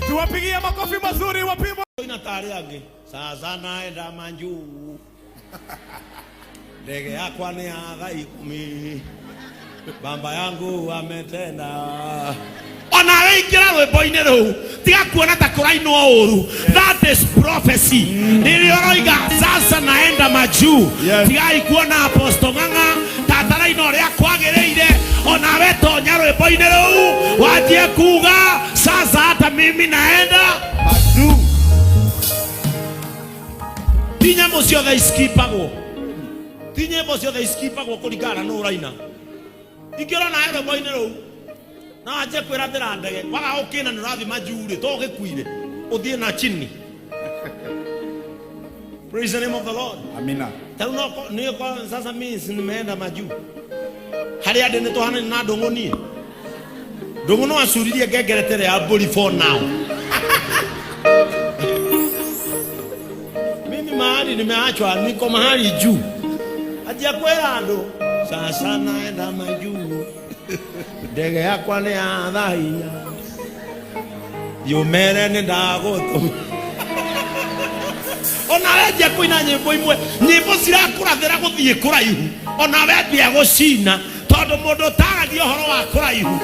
Tuwapigie makofi mazuri wapimo. Inatariage sasa naenda Manjuu. Ndege yako ni aga 10. Bamba yangu ametenda. Ona wekira rwimbo-ini ruu tiga kuona ta kurainwo uru. That is prophecy. Nilioroiga sasa naenda Manjuu. Tiga ikuona Apostle Ng'ang'a tataraino ria kwagereire. Ona wetonya rwimbo-ini ruu wajie kuga sasa hata mimi naenda Manjuu. Tinyambo ciothe iskipagwo. Tinyambo ciothe iskipagwo kuringana no uraina. Ingirona rwimbo-ini ruu na aje kwira ndira ndege waga ukina ni rathi Manjuu ri to gikuire uthie na chini. Praise the name of the Lord. Amina. Taruno ni kwa sasa mimi nimeenda Manjuu. Hari ande ni tohana na ndongonie. Ndongono acuririe ngengeretere ya mburi for now. Mimi mahali nimeachwa niko mahali juu. Aje kwera ndo sasa naenda Manjuu. Ndege yakwa ni ya thaiya. Yumere ni ndagoto. Ona weje kuina nyimbo imwe nyimbo cirakurathira guthie kuraihu. Ona we bia gucina tondu mundu taragia horo wa kuraihu.